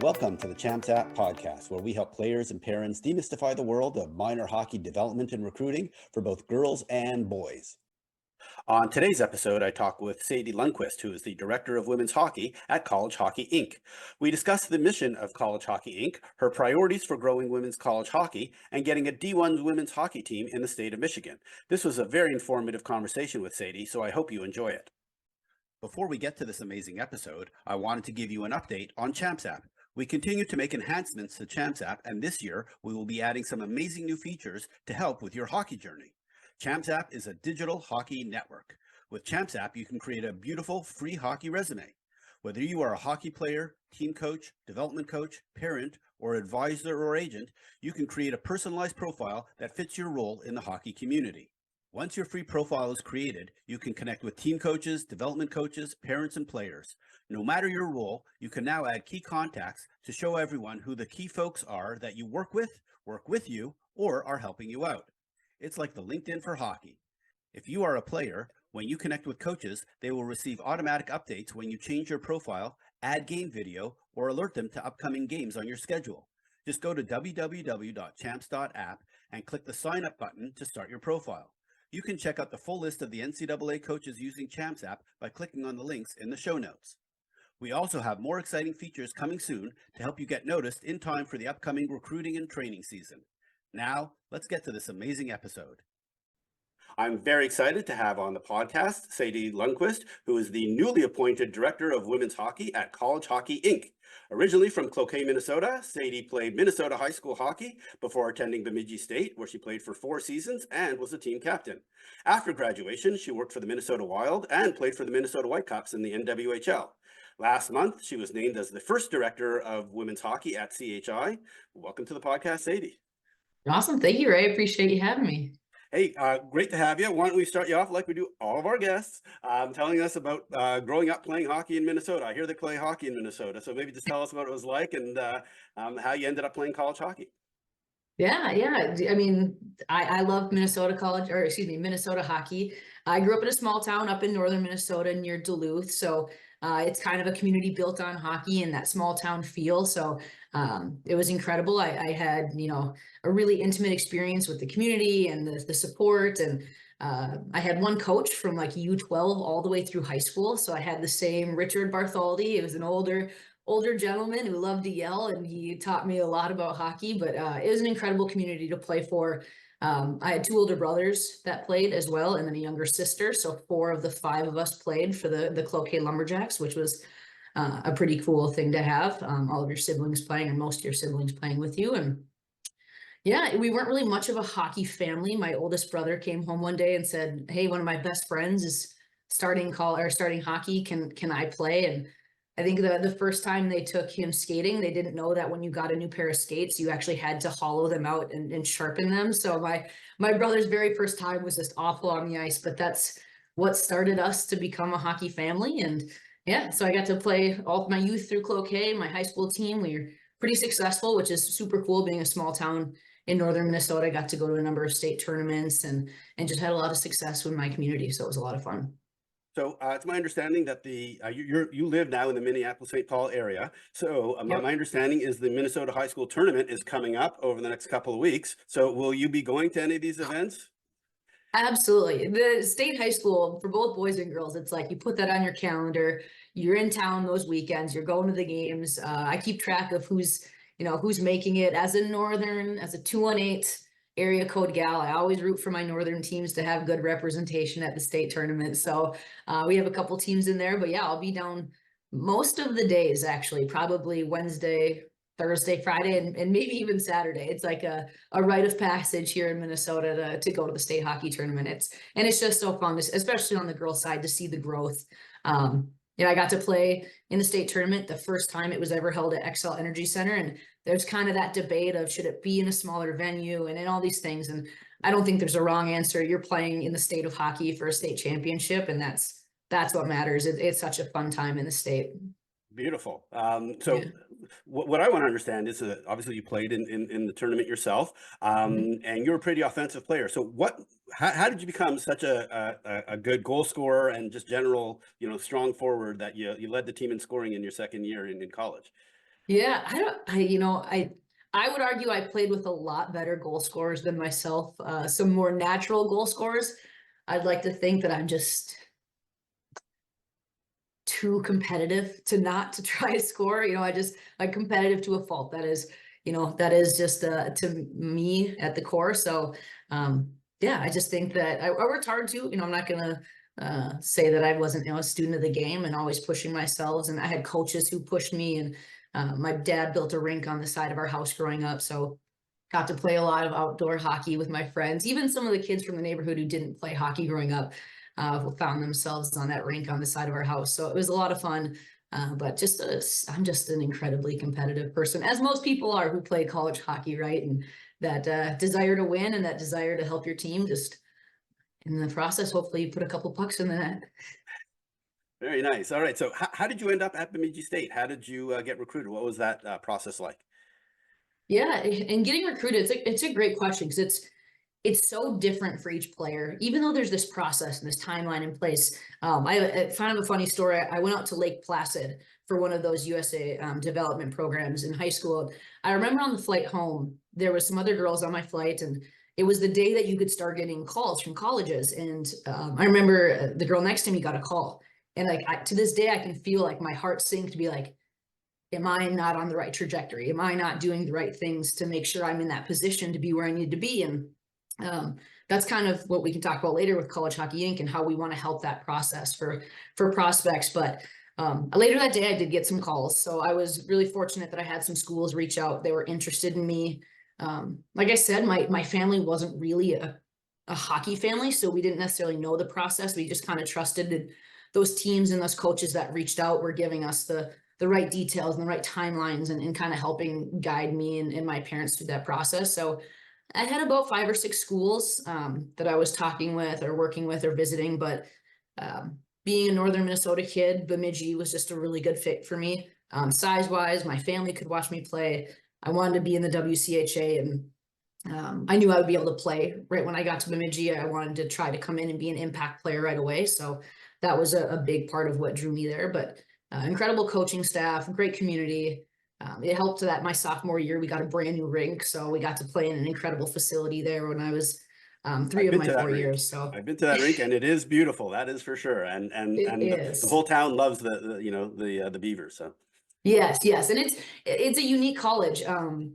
welcome to the Champs App podcast, where we help players and parents demystify the world of minor hockey development and recruiting for both girls and boys. On today's episode, I talk with Sadie Lundquist, who is the Director of Women's Hockey at College Hockey Inc. We discuss the mission of College Hockey Inc., her priorities for growing women's college hockey, and getting a D1 women's hockey team in the state of Michigan. This was a very informative conversation with Sadie, so I hope you enjoy it. Before we get to this amazing episode, I wanted to give you an update on Champs App. We continue to make enhancements to Champs App, and this year we will be adding some amazing new features to help with your hockey journey. Champs App is a digital hockey network. With Champs App, you can create a beautiful free hockey resume. Whether you are a hockey player, team coach, development coach, parent, or advisor or agent, you can create a personalized profile that fits your role in the hockey community. Once your free profile is created, you can connect with team coaches, development coaches, parents, and players. No matter your role, you can now add key contacts to show everyone who the key folks are that you work with you, or are helping you out. It's like the LinkedIn for hockey. If you are a player, when you connect with coaches, they will receive automatic updates when you change your profile, add game video, or alert them to upcoming games on your schedule. Just go to www.champs.app and click the sign up button to start your profile. You can check out the full list of the NCAA coaches using Champs App by clicking on the links in the show notes. We also have more exciting features coming soon to help you get noticed in time for the upcoming recruiting and training season. Now, let's get to this amazing episode. I'm very excited to have on the podcast Sadie Lundquist, who is the newly appointed Director of Women's Hockey at College Hockey Inc. Originally from Cloquet, Minnesota, Sadie played Minnesota high school hockey before attending Bemidji State, where she played for 4 seasons and was a team captain. After graduation, she worked for the Minnesota Wild and played for the Minnesota Whitecaps in the NWHL. Last month, she was named as the first Director of Women's Hockey at CHI. Welcome to the podcast, Sadie. Awesome. Thank you, Ray. Appreciate you having me. Hey, great to have you. Why don't we start you off like we do all of our guests, telling us about growing up playing hockey in Minnesota. I hear they play hockey in Minnesota, so maybe just tell us what it was like and how you ended up playing college hockey. Yeah. I mean, I love Minnesota Minnesota hockey. I grew up in a small town up in northern Minnesota near Duluth. So it's kind of a community built on hockey and that small town feel. So it was incredible. I had, a really intimate experience with the community and the support. And I had one coach from like U12 all the way through high school. So I had the same Richard Bartholdi. It was an older gentleman who loved to yell, and he taught me a lot about hockey, but it was an incredible community to play for. I had 2 older brothers that played as well, and then a younger sister. So 4 of the 5 of us played for the Cloquet Lumberjacks, which was a pretty cool thing to have. All of your siblings playing, or most of your siblings playing with you. And yeah, we weren't really much of a hockey family. My oldest brother came home one day and said, "Hey, one of my best friends is starting hockey. Can I play?" And I think the first time they took him skating, they didn't know that when you got a new pair of skates, you actually had to hollow them out and sharpen them. So my brother's very first time was just awful on the ice, but that's what started us to become a hockey family. And yeah, so I got to play all of my youth through Cloquet, my high school team. We were pretty successful, which is super cool being a small town in northern Minnesota. I got to go to a number of state tournaments and just had a lot of success with my community. So it was a lot of fun. So it's my understanding that you live now in the Minneapolis-St. Paul area. So Yep. my understanding is the Minnesota High School Tournament is coming up over the next couple of weeks. So will you be going to any of these events? Absolutely. The state high school for both boys and girls, it's like you put that on your calendar. You're in town those weekends. You're going to the games. I keep track of who's making it. As a 218 area code gal, I always root for my northern teams to have good representation at the state tournament. So we have a couple teams in there, but yeah, I'll be down most of the days, actually, probably Wednesday, Thursday, Friday, and maybe even Saturday. It's like a rite of passage here in Minnesota to go to the state hockey tournament. It's just so fun, especially on the girls' side, to see the growth. I got to play in the state tournament the first time it was ever held at XL Energy Center, and there's kind of that debate of should it be in a smaller venue and all these things. And I don't think there's a wrong answer. You're playing in the state of hockey for a state championship, and that's what matters. It's such a fun time in the state. Beautiful. Yeah. What I want to understand is that obviously you played in the tournament yourself, and you're a pretty offensive player. So how did you become such a good goal scorer and just general, strong forward that you led the team in scoring in your second year in college? Yeah, I would argue I played with a lot better goal scorers than myself. Some more natural goal scorers. I'd like to think that I'm just too competitive to not to try to score. I just like competitive to a fault. That is just to me at the core. So yeah, I just think that I worked hard too. I'm not gonna say that I wasn't, a student of the game and always pushing myself. And I had coaches who pushed me, and my dad built a rink on the side of our house growing up. So got to play a lot of outdoor hockey with my friends. Even some of the kids from the neighborhood who didn't play hockey growing up found themselves on that rink on the side of our house. So it was a lot of fun. But I'm just an incredibly competitive person, as most people are who play college hockey, right? And that desire to win and that desire to help your team, just in the process, hopefully you put a couple pucks in the net. Very nice. All right. So how did you end up at Bemidji State? How did you get recruited? What was that process like? Yeah, and getting recruited, it's a great question because it's so different for each player, even though there's this process and this timeline in place. I found a funny story. I went out to Lake Placid for one of those USA development programs in high school. I remember on the flight home, there was some other girls on my flight, and it was the day that you could start getting calls from colleges. And I remember the girl next to me got a call. And like to this day, I can feel like my heart sink to be like, am I not on the right trajectory? Am I not doing the right things to make sure I'm in that position to be where I need to be? And that's kind of what we can talk about later with College Hockey Inc. and how we want to help that process for prospects. But later that day, I did get some calls. So I was really fortunate that I had some schools reach out. They were interested in me. Like I said, my family wasn't really a hockey family, so we didn't necessarily know the process. We just kind of trusted that those teams and those coaches that reached out were giving us the right details and the right timelines, and kind of helping guide me and my parents through that process. So I had about 5 or 6 schools that I was talking with or working with or visiting, but being a northern Minnesota kid, Bemidji was just a really good fit for me. Size wise, my family could watch me play. I wanted to be in the WCHA, and I knew I would be able to play right when I got to Bemidji. I wanted to try to come in and be an impact player right away. So that was a big part of what drew me there. But incredible coaching staff, great community. It helped that my sophomore year, we got a brand new rink. So we got to play in an incredible facility there when I was three I've of been my to that 4 years. rink. So I've been to that rink, and it is beautiful. That is for sure. it And the is. whole town loves the Beavers. So Yes, yes, and it's a unique college.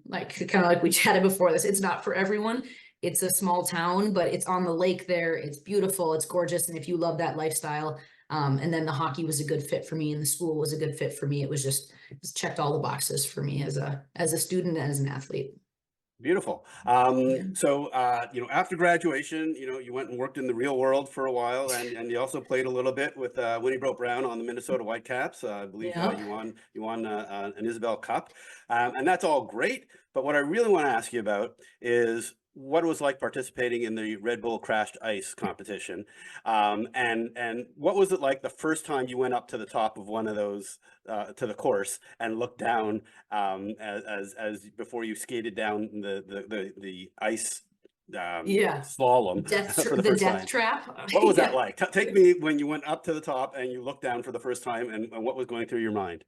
Like kind of like we chatted before this, it's not for everyone. It's a small town, but it's on the lake there. It's beautiful, it's gorgeous, and if you love that lifestyle, and then the hockey was a good fit for me, and the school was a good fit for me. It checked all the boxes for me as a student and as an athlete. beautiful. Yeah. So after graduation, you went and worked in the real world for a while, and you also played a little bit with Winnie Brown on the Minnesota Whitecaps. I believe Yeah. you won an Isabel Cup, and that's all great. But what I really want to ask you about is what it was like participating in the Red Bull Crashed Ice competition, and what was it like the first time you went up to the top of one of those to the course and looked down as before you skated down the ice Yeah. slalom for the The first death time. trap. What was that Yeah. like? Take me when you went up to the top and you looked down for the first time, and what was going through your mind?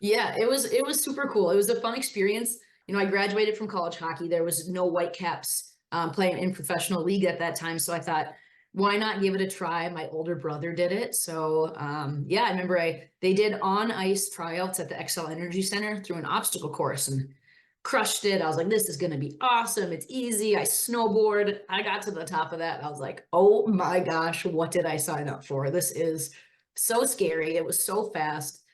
Yeah, it was super cool. It was a fun experience. I graduated from college hockey. There was no Whitecaps playing in professional league at that time, so I thought, why not give it a try? My older brother did it, so yeah, I remember they did on ice tryouts at the XL Energy Center through an obstacle course and crushed it. I was like, this is going to be awesome. It's easy. I snowboard. I got to the top of that. I was like, oh my gosh, what did I sign up for? This is so scary. It was so fast.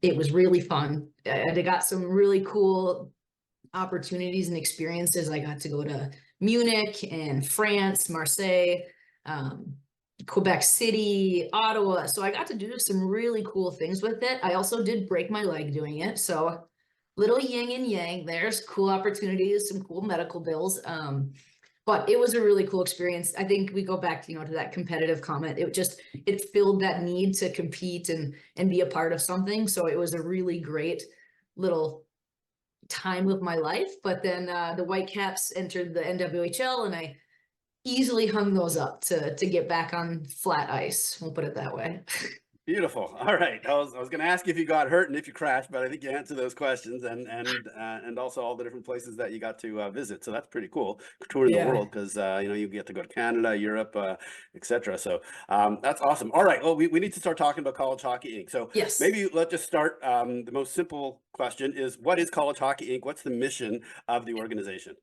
It was really fun. I got some really cool opportunities and experiences. I got to go to Munich and France, Marseille, um, Quebec City, Ottawa. So I got to do some really cool things with it. I also did break my leg doing it. So little yin and yang, there's cool opportunities, some cool medical bills. But it was a really cool experience. I think we go back, to that competitive comment. It filled that need to compete and be a part of something. So it was a really great little time of my life. But then the Whitecaps entered the NWHL, and I easily hung those up to get back on flat ice. We'll put it that way. Beautiful. All right. I was going to ask if you got hurt and if you crashed, but I think you answered those questions, and also all the different places that you got to visit. So that's pretty cool. Touring the Yeah. world because you get to go to Canada, Europe, etc. So that's awesome. All right. Well, we need to start talking about College Hockey Inc. So Yes. maybe let's just start. The most simple question is, what is College Hockey Inc.? What's the mission of the organization?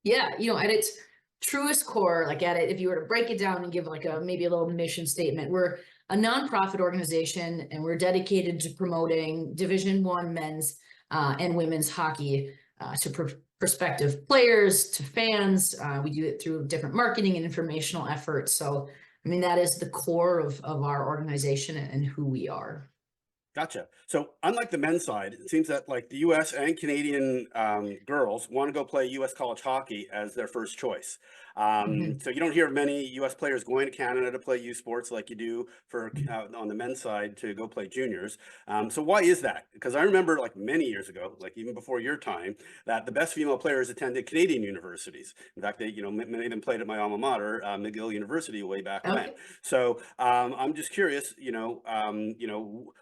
Yeah, at its truest core, like at it, if you were to break it down and give like maybe a little mission statement, we're a nonprofit organization and we're dedicated to promoting Division I men's and women's hockey to prospective players, to fans. We do it through different marketing and informational efforts. So, I mean, that is the core of our organization and who we are. Gotcha. So unlike the men's side, it seems that like the U.S. and Canadian girls want to go play U.S. college hockey as their first choice. Mhm. So you don't hear of many U.S. players going to Canada to play U sports like you do for on the men's side to go play juniors. So why is that? Because I remember like many years ago, like even before your time, that the best female players attended Canadian universities. In fact, they many of them played at my alma mater, McGill University, way back when. Okay. So I'm just curious,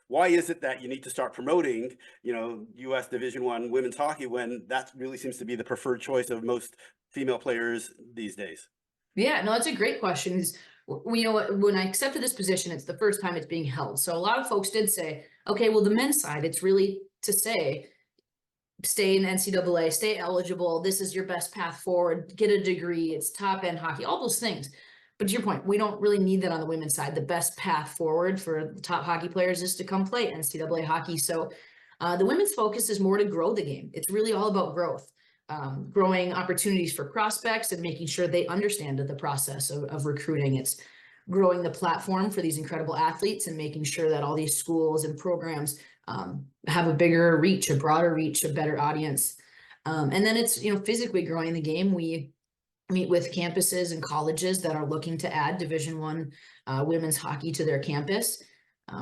why is it that you need to start promoting, U.S. Division I women's hockey when that really seems to be the preferred choice of most female players these days? Yeah, no, that's a great question. When I accepted this position, it's the first time it's being held. So a lot of folks did say, okay, well, the men's side, it's really to say, stay in NCAA, stay eligible. This is your best path forward. Get a degree. It's top end hockey, all those things. But to your point, we don't really need that on the women's side. The best path forward for the top hockey players is to come play NCAA hockey. So the women's focus is more to grow the game. It's really all about growth, growing opportunities for prospects and making sure they understand the process of recruiting. It's growing the platform for these incredible athletes and making sure that all these schools and programs have a bigger reach, a broader reach, a better audience. And then it's, physically growing the game. We meet with campuses and colleges that are looking to add Division I women's hockey to their campus,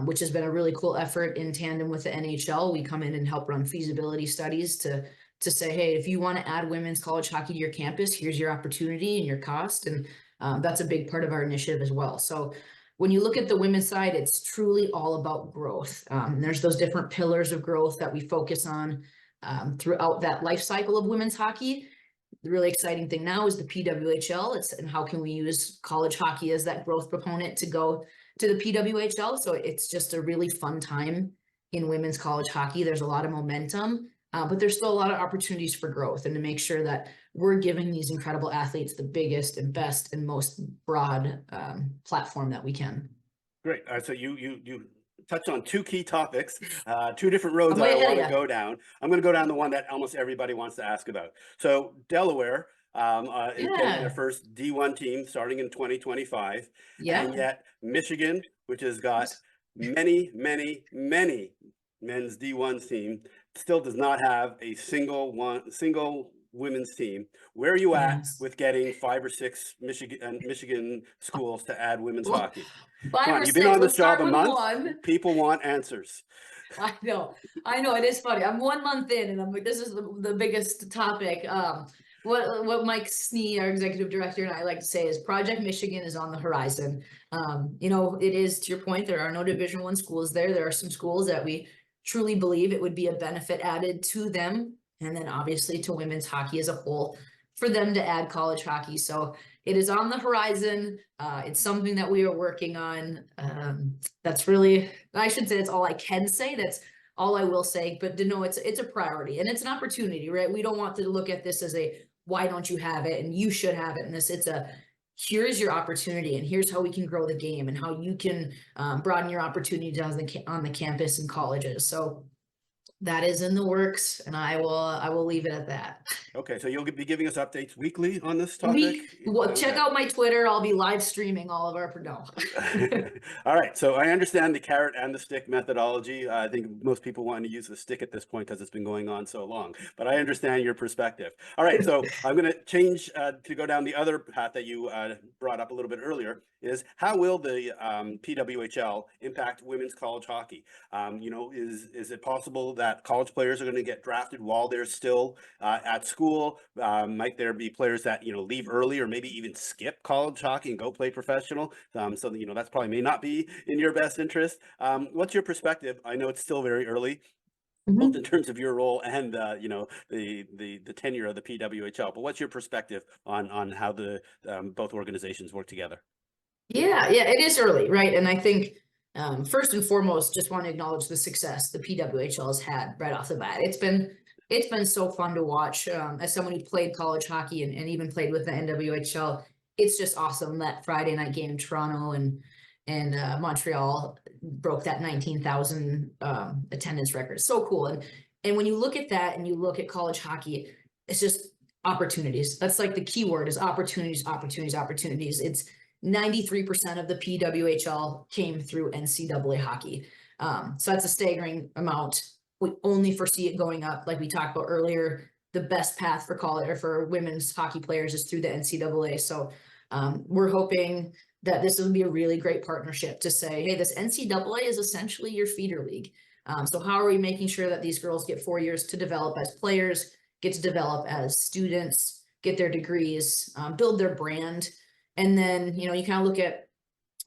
which has been a really cool effort in tandem with the NHL. We come in and help run feasibility studies to say, hey, if you want to add women's college hockey to your campus, here's your opportunity and your cost. And that's a big part of our initiative as well. So when you look at the women's side, it's truly all about growth. There's those different pillars of growth that we focus on throughout that life cycle of women's hockey. The really exciting thing now is the PWHL. And how can we use college hockey as that growth proponent to go to the PWHL? So it's just a really fun time in women's college hockey. There's a lot of momentum, but there's still a lot of opportunities for growth and to make sure that we're giving these incredible athletes the biggest and best and most broad platform that we can. Great. So you touched on two key topics, two different roads I'm that way I ahead want of to you. go down. I'm going to go down the one that almost everybody wants to ask about. So Delaware is getting their Yeah. first D1 team starting in 2025, and Yep. yet Michigan, which has got many, many, many men's D1 team, still does not have a single women's team. Where are you at Yes. with getting 5 or 6 Michigan schools to add women's hockey? Come Five on, or you've been six. on this Let's job start a with month. one. People want answers. I know, it is funny. I'm 1 month in, and I'm like, this is the biggest topic. What Mike Snee, our executive director, and I like to say is Project Michigan is on the horizon. It is, to your point, there are no Division I schools there. There are some schools that we truly believe it would be a benefit added to them, and then obviously to women's hockey as a whole for them to add college hockey. So it is on the horizon. It's something that we are working on. That's really, I should say, it's all I can say. That's all I will say. But to know it's a priority and it's an opportunity, right? We don't want to look at this as a why don't you have it and you should have it. And it's a here's your opportunity and here's how we can grow the game and how you can broaden your opportunities on the campus and colleges. So that is in the works, and I will leave it at that. Okay, so you'll be giving us updates weekly on this topic? Check Okay. out my Twitter. I'll be live streaming all of our no. All right, so I understand the carrot and the stick methodology. I think most people want to use the stick at this point because it's been going on so long, but I understand your perspective. All right, so I'm going to change to go down the other path that you brought up a little bit earlier, is how will the PWHL impact women's college hockey? Is it possible that that college players are going to get drafted while they're still at school? Might there be players that, leave early or maybe even skip college hockey and go play professional? So that, that's probably may not be in your best interest. What's your perspective? I know it's still very early, both in terms of your role and the tenure of the PWHL. But what's your perspective on how the both organizations work together? Yeah, it is early, right? And I think first and foremost, just want to acknowledge the success the PWHL has had right off the bat. It's been so fun to watch. As someone who played college hockey and even played with the NWHL, it's just awesome that Friday night game, Toronto and Montreal broke that 19,000 attendance record. So cool. And when you look at that and you look at college hockey, it's just opportunities. That's like the key word is opportunities, opportunities, opportunities. It's 93% of the PWHL came through NCAA hockey. So that's a staggering amount. We only foresee it going up. Like we talked about earlier, the best path for college or for women's hockey players is through the NCAA. So we're hoping that this will be a really great partnership to say, hey, this NCAA is essentially your feeder league. So how are we making sure that these girls get 4 years to develop as players, get to develop as students, get their degrees, build their brand? And then, you kind of look at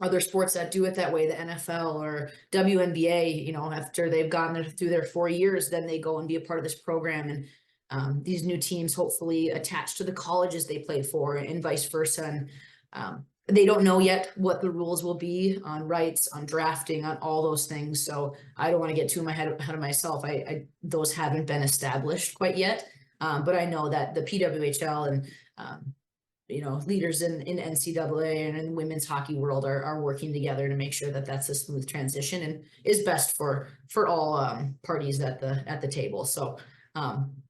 other sports that do it that way, the NFL or WNBA, after they've gotten through their 4 years, then they go and be a part of this program. And these new teams hopefully attach to the colleges they played for and vice versa. And they don't know yet what the rules will be on rights, on drafting, on all those things. So I don't want to get too ahead of myself. Those haven't been established quite yet. But I know that the PWHL and leaders in NCAA and in women's hockey world are working together to make sure that that's a smooth transition and is best for all parties at the table. So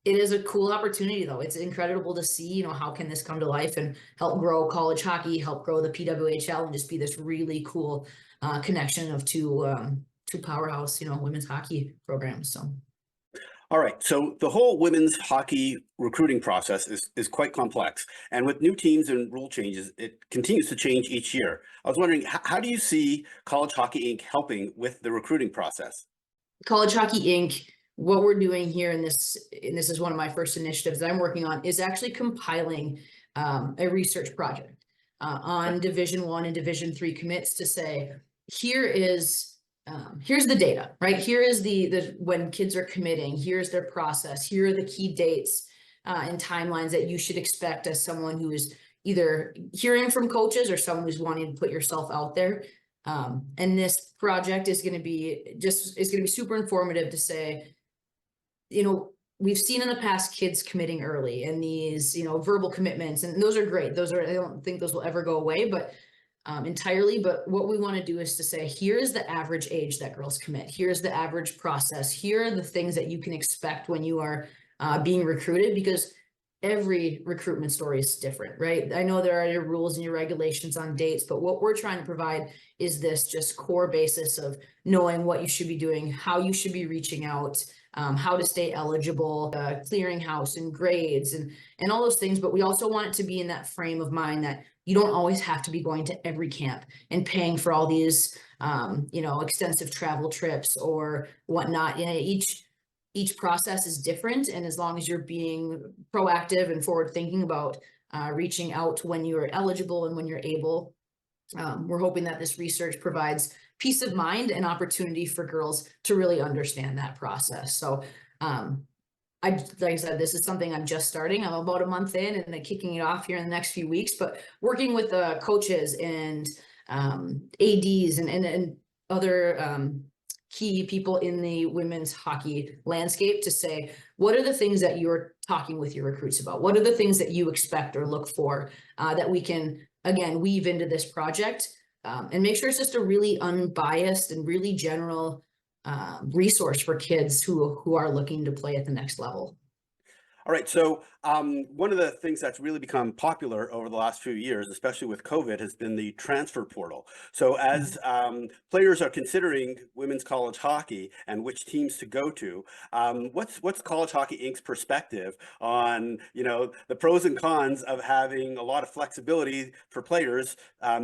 it is a cool opportunity, though. It's incredible to see, how can this come to life and help grow college hockey, help grow the PWHL, and just be this really cool connection of two powerhouse, women's hockey programs. So. All right. So the whole women's hockey recruiting process is quite complex. And with new teams and rule changes, it continues to change each year. I was wondering, how do you see College Hockey Inc. helping with the recruiting process? College Hockey Inc., what we're doing here, and this is one of my first initiatives that I'm working on, is actually compiling a research project on Division I and Division III commits to say, here's the data, right? Here is the when kids are committing, here's their process, here are the key dates and timelines that you should expect as someone who is either hearing from coaches or someone who's wanting to put yourself out there. And this project is going to be super informative to say, we've seen in the past kids committing early and these, verbal commitments, and those are great. I don't think those will ever go away, but entirely. But what we want to do is to say, here's the average age that girls commit. Here's the average process. Here are the things that you can expect when you are being recruited, because every recruitment story is different, right? I know there are your rules and your regulations on dates, but what we're trying to provide is this just core basis of knowing what you should be doing, how you should be reaching out, how to stay eligible, clearinghouse and grades and all those things. But we also want it to be in that frame of mind that you don't always have to be going to every camp and paying for all these, extensive travel trips or whatnot. Each process is different. And as long as you're being proactive and forward thinking about reaching out when you're eligible and when you're able, we're hoping that this research provides peace of mind and opportunity for girls to really understand that process. So like I said, this is something I'm just starting. I'm about a month in and kicking it off here in the next few weeks, but working with coaches and ADs and other key people in the women's hockey landscape to say, what are the things that you're talking with your recruits about? What are the things that you expect or look for that we can, again, weave into this project and make sure it's just a really unbiased and really general resource for kids who are looking to play at the next level. All right. So, one of the things that's really become popular over the last few years, especially with COVID, has been the transfer portal. So, as players are considering women's college hockey and which teams to go to, what's College Hockey Inc.'s perspective on the pros and cons of having a lot of flexibility for players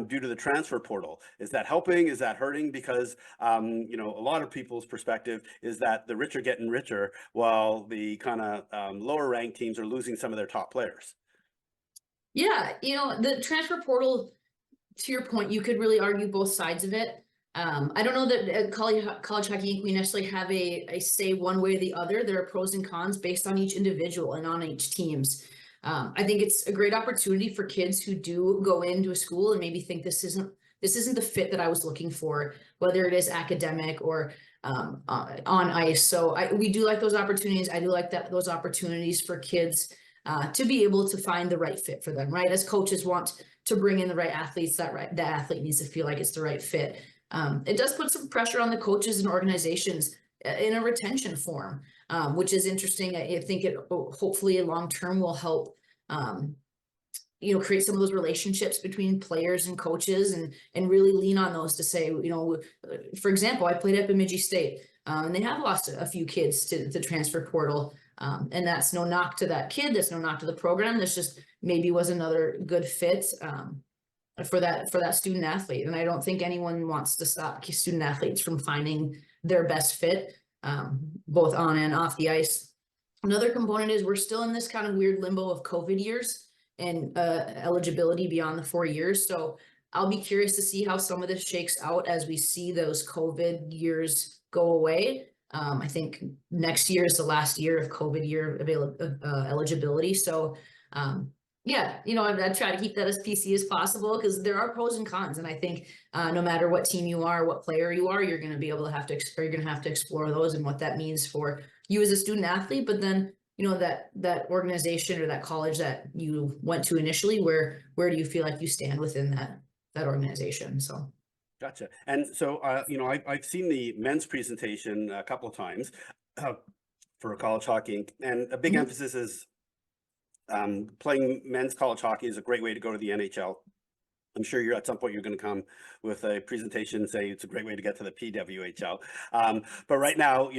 due to the transfer portal? Is that helping? Is that hurting? Because a lot of people's perspective is that the rich are getting richer while the kind of lower ranked teams are losing some of their top players. Yeah, the transfer portal, to your point, you could really argue both sides of it. I don't know that at College Hockey Inc. we necessarily have a say one way or the other. There are pros and cons based on each individual and on each teams. I think it's a great opportunity for kids who do go into a school and maybe think this isn't the fit that I was looking for, whether it is academic or on ice. So we do like those opportunities. I do like those opportunities for kids to be able to find the right fit for them, right? As coaches want to bring in the right athletes, that athlete needs to feel like it's the right fit. It does put some pressure on the coaches and organizations in a retention form, which is interesting. I think it hopefully long term will help create some of those relationships between players and coaches and really lean on those to say, for example, I played at Bemidji State and they have lost a few kids to the transfer portal. And that's no knock to that kid. That's no knock to the program. That's just maybe was another good fit for that student athlete. And I don't think anyone wants to stop student athletes from finding their best fit, both on and off the ice. Another component is we're still in this kind of weird limbo of COVID years and eligibility beyond the 4 years. So I'll be curious to see how some of this shakes out as we see those COVID years go away. I think next year is the last year of COVID year eligibility. So I try to keep that as PC as possible because there are pros and cons. And I think no matter what team you are, what player you are, you're going to be able to have to explore those and what that means for you as a student athlete. But then, that organization or that college that you went to initially, where do you feel like you stand within that organization? So. Gotcha. And so, I've seen the men's presentation a couple of times for College Hockey, and a big emphasis is playing men's college hockey is a great way to go to the NHL. I'm sure you're at some point you're going to come with a presentation and say it's a great way to get to the PWHL. But right now,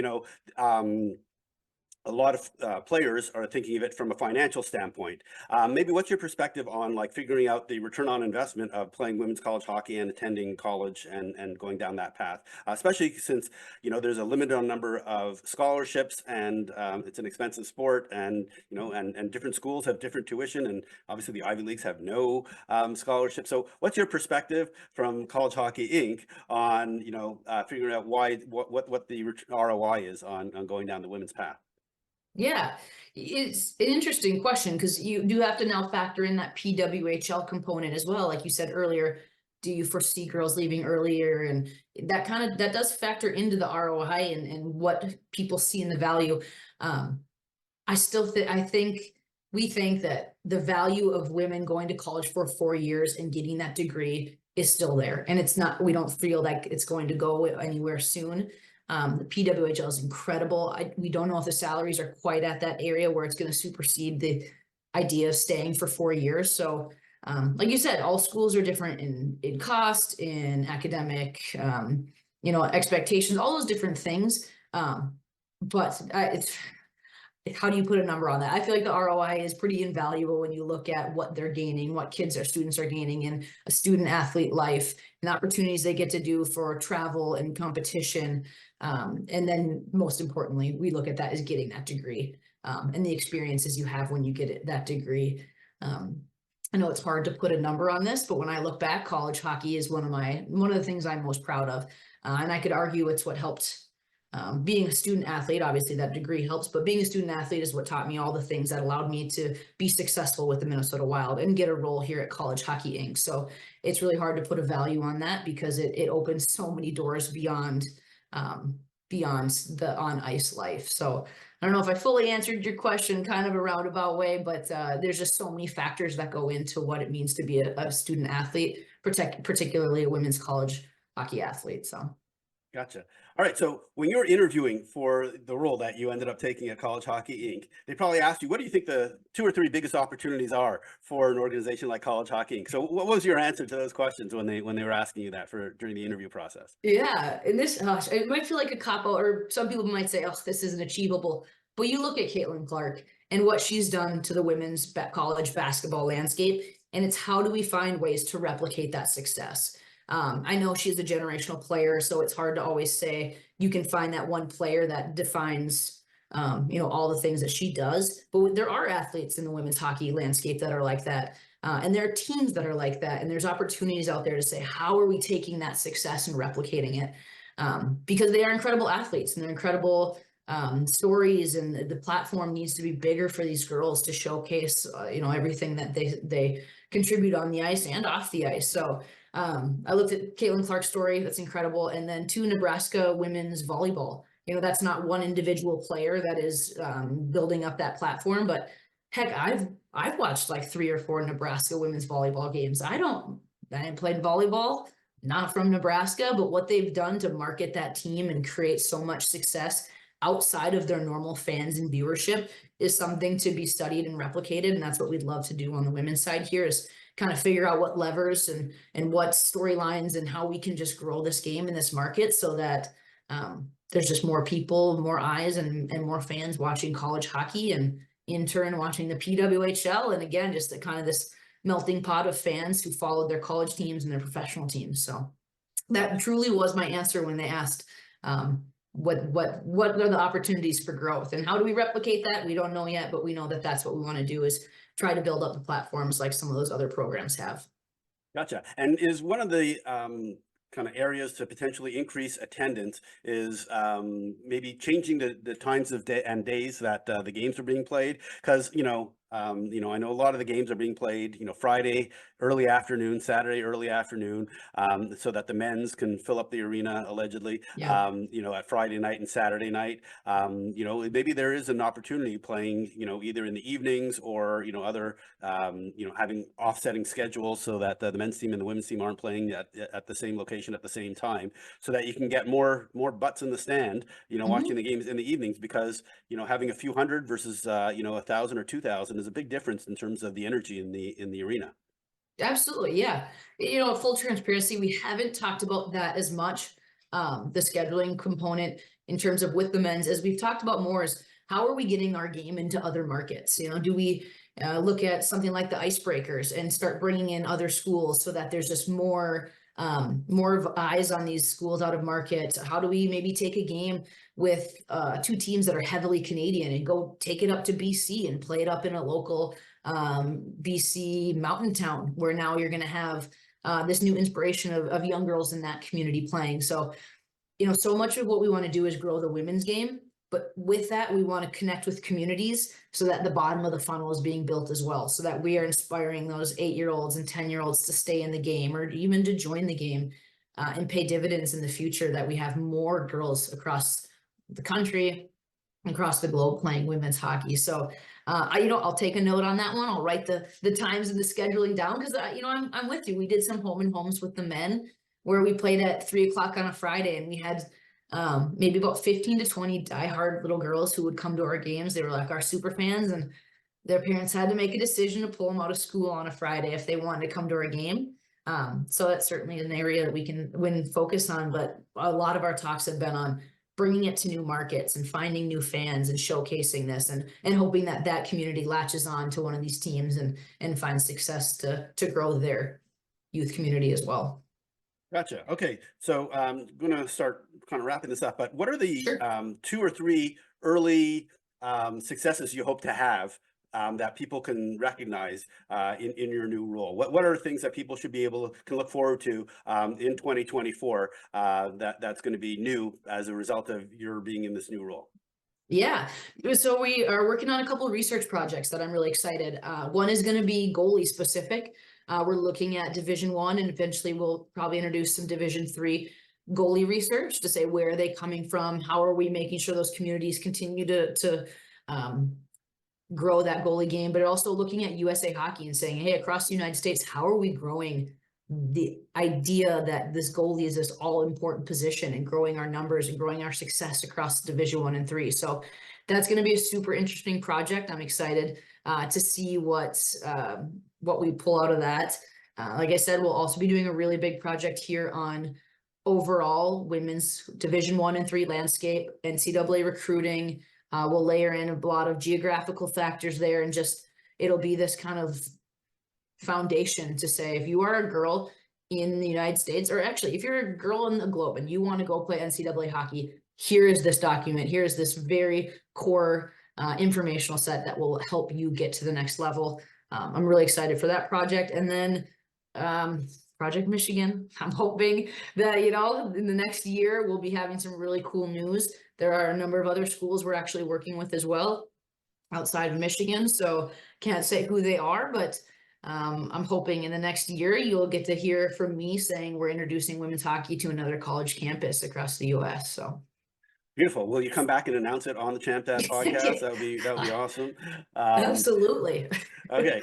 a lot of players are thinking of it from a financial standpoint. Maybe what's your perspective on figuring out the return on investment of playing women's college hockey and attending college and going down that path, especially since there's a limited number of scholarships and it's an expensive sport, and and different schools have different tuition, and obviously the Ivy Leagues have no scholarship. So what's your perspective from College Hockey Inc. on figuring out what the ROI is on going down the women's path? Yeah, it's an interesting question because you do have to now factor in that PWHL component as well. Like you said earlier, do you foresee girls leaving earlier? And that does factor into the ROI and what people see in the value. We think that the value of women going to college for 4 years and getting that degree is still there. And we don't feel like it's going to go anywhere soon. The PWHL is incredible. We don't know if the salaries are quite at that area where it's going to supersede the idea of staying for 4 years. So, like you said, all schools are different in cost, in academic, expectations, all those different things. But how do you put a number on that? I feel like the ROI is pretty invaluable when you look at what they're gaining, what students are gaining in a student athlete life, and opportunities they get to do for travel and competition. And then most importantly, we look at that as getting that degree and the experiences you have when you get that degree. I know it's hard to put a number on this, but when I look back, college hockey is one of the things I'm most proud of. And I could argue it's what helped being a student athlete. Obviously that degree helps, but being a student athlete is what taught me all the things that allowed me to be successful with the Minnesota Wild and get a role here at College Hockey Inc. So it's really hard to put a value on that because it opens so many doors beyond the on ice life. So I don't know if I fully answered your question kind of a roundabout way, but there's just so many factors that go into what it means to be a student athlete, particularly a women's college hockey athlete. So. Gotcha. All right. So when you're interviewing for the role that you ended up taking at College Hockey Inc., they probably asked you, what do you think the two or three biggest opportunities are for an organization like College Hockey Inc.? So what was your answer to those questions when they were asking you that for during the interview process? Yeah, and this, gosh, it might feel like a cop out, or some people might say, "Oh, this isn't achievable." But you look at Caitlin Clark and what she's done to the women's college basketball landscape, and it's how do we find ways to replicate that success? I know she's a generational player, so it's hard to always say you can find that one player that defines, all the things that she does. But there are athletes in the women's hockey landscape that are like that. And there are teams that are like that. And there's opportunities out there to say, how are we taking that success and replicating it? Because they are incredible athletes and they're incredible stories, and the platform needs to be bigger for these girls to showcase, everything that they contribute on the ice and off the ice. So I looked at Caitlin Clark's story. That's incredible. And then to Nebraska women's volleyball. That's not one individual player that is building up that platform, but heck, I've watched like 3 or 4 Nebraska women's volleyball games. I didn't play volleyball, not from Nebraska, but what they've done to market that team and create so much success outside of their normal fans and viewership is something to be studied and replicated. And that's what we'd love to do on the women's side here, is kind of figure out what levers and what storylines and how we can just grow this game in this market so that there's just more people, more eyes, and more fans watching college hockey, and in turn watching the PWHL. And again, just the kind of this melting pot of fans who followed their college teams and their professional teams. So that truly was my answer when they asked, what are the opportunities for growth and how do we replicate that? We don't know yet, but we know that that's what we want to do, is try to build up the platforms like some of those other programs have. Gotcha. And is one of the kind of areas to potentially increase attendance is maybe changing the times of day and days that the games are being played? Because I know a lot of the games are being played, Friday early afternoon, Saturday early afternoon, so that the men's can fill up the arena allegedly, Yeah. at Friday night and Saturday night. Maybe there is an opportunity playing, either in the evenings or, other, having offsetting schedules so that the men's team and the women's team aren't playing at the same location at the same time, so that you can get more butts in the stand, watching the games in the evenings, because, having a few hundred versus, 1,000 or 2,000 is a big difference in terms of the energy in the arena. Absolutely, yeah. Full transparency, we haven't talked about that as much, the scheduling component in terms of with the men's, as we've talked about more, is how are we getting our game into other markets? Do we look at something like the icebreakers and start bringing in other schools so that there's just more of eyes on these schools out of market? How do we maybe take a game with 2 teams that are heavily Canadian and go take it up to BC and play it up in a local BC mountain town, where now you're going to have this new inspiration of young girls in that community playing. So, so much of what we want to do is grow the women's game, but with that, we want to connect with communities so that the bottom of the funnel is being built as well, so that we are inspiring those 8-year-olds and 10-year-olds to stay in the game, or even to join the game and pay dividends in the future, that we have more girls across the country, across the globe playing women's hockey. So I'll take a note on that one. I'll write the times and the scheduling down, because I'm with you. We did some home and homes with the men where we played at 3 o'clock on a Friday, and we had maybe about 15 to 20 diehard little girls who would come to our games. They were like our super fans, and their parents had to make a decision to pull them out of school on a Friday if they wanted to come to our game. So that's certainly an area that we can focus on, but a lot of our talks have been on bringing it to new markets and finding new fans and showcasing this, and hoping that that community latches on to one of these teams and finds success to grow their youth community as well. Gotcha. Okay. So I'm going to start kind of wrapping this up, but what are the Sure. 2 or 3 early successes you hope to have that people can recognize in your new role? What are things that people should be can look forward to in 2024 that's going to be new as a result of your being in this new role? Yeah, so we are working on a couple of research projects that I'm really excited. One is going to be goalie specific. We're looking at Division 1, and eventually we'll probably introduce some Division 3 goalie research to say, where are they coming from? How are we making sure those communities continue to grow that goalie game? But also looking at USA Hockey and saying, hey, across the United States, how are we growing the idea that this goalie is this all important position and growing our numbers and growing our success across Division 1 and 3. So that's going to be a super interesting project. I'm excited to see what we pull out of that. Like I said, we'll also be doing a really big project here on overall women's Division 1 and 3 landscape, NCAA recruiting. We'll layer in a lot of geographical factors there, and just it'll be this kind of foundation to say, if you are a girl in the United States, or actually if you're a girl in the globe and you want to go play NCAA hockey, here is this document. Here is this very core informational set that will help you get to the next level. I'm really excited for that project. And then Project Michigan, I'm hoping that, you know, in the next year, we'll be having some really cool news. There are a number of other schools we're actually working with as well outside of Michigan. So can't say who they are, but I'm hoping in the next year you'll get to hear from me saying we're introducing women's hockey to another college campus across the US. So Beautiful. Will you come back and announce it on the Champ Dad podcast? That would be awesome. Absolutely. Okay,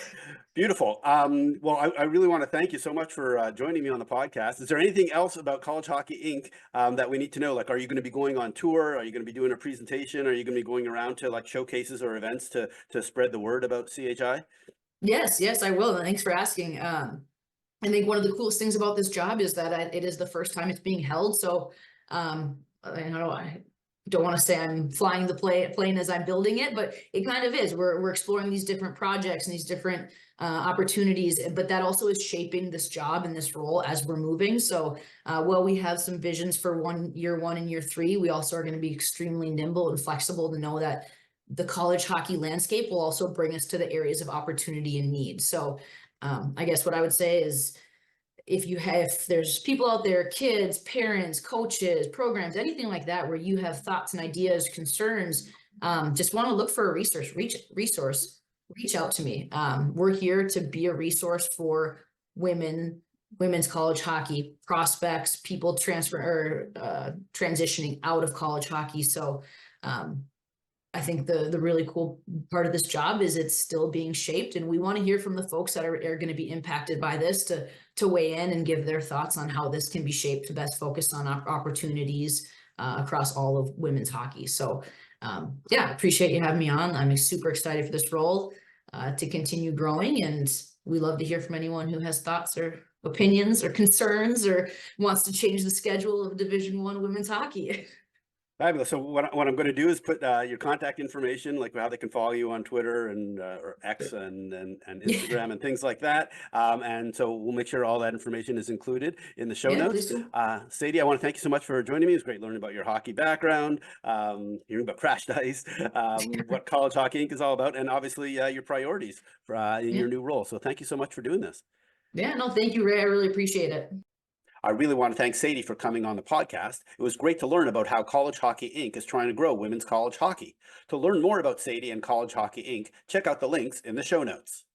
beautiful. Well, I really want to thank you so much for joining me on the podcast. Is there anything else about College Hockey Inc. That we need to know? Like, are you going to be going on tour? Are you going to be doing a presentation? Are you going to be going around to like showcases or events to spread the word about CHI? Yes, I will. Thanks for asking. I think one of the coolest things about this job is that it is the first time it's being held. So I don't want to say I'm flying the plane as I'm building it, but it kind of is. We're exploring these different projects and these different opportunities, but that also is shaping this job and this role as we're moving. So while we have some visions for year one and year 3, we also are going to be extremely nimble and flexible to know that the college hockey landscape will also bring us to the areas of opportunity and need. So I guess what I would say is, if there's people out there, kids, parents, coaches, programs, anything like that, where you have thoughts and ideas, concerns, just want to look for a resource, reach out to me. We're here to be a resource for women's college hockey prospects, people transitioning out of college hockey. So I think the really cool part of this job is it's still being shaped, and we want to hear from the folks that are going to be impacted by this to weigh in and give their thoughts on how this can be shaped to best focus on opportunities across all of women's hockey. So yeah, appreciate you having me on. I'm super excited for this role to continue growing, and we love to hear from anyone who has thoughts or opinions or concerns or wants to change the schedule of Division 1 women's hockey. Fabulous. So what I'm going to do is put your contact information, like how they can follow you on Twitter and or X and Instagram and things like that. And so we'll make sure all that information is included in the show notes. Sadie, I want to thank you so much for joining me. It was great learning about your hockey background, hearing about Crashed Ice, what College Hockey Inc. is all about, and obviously your priorities in your new role. So thank you so much for doing this. Yeah, no, thank you, Ray. I really appreciate it. I really want to thank Sadie for coming on the podcast. It was great to learn about how College Hockey Inc. is trying to grow women's college hockey. To learn more about Sadie and College Hockey Inc., check out the links in the show notes.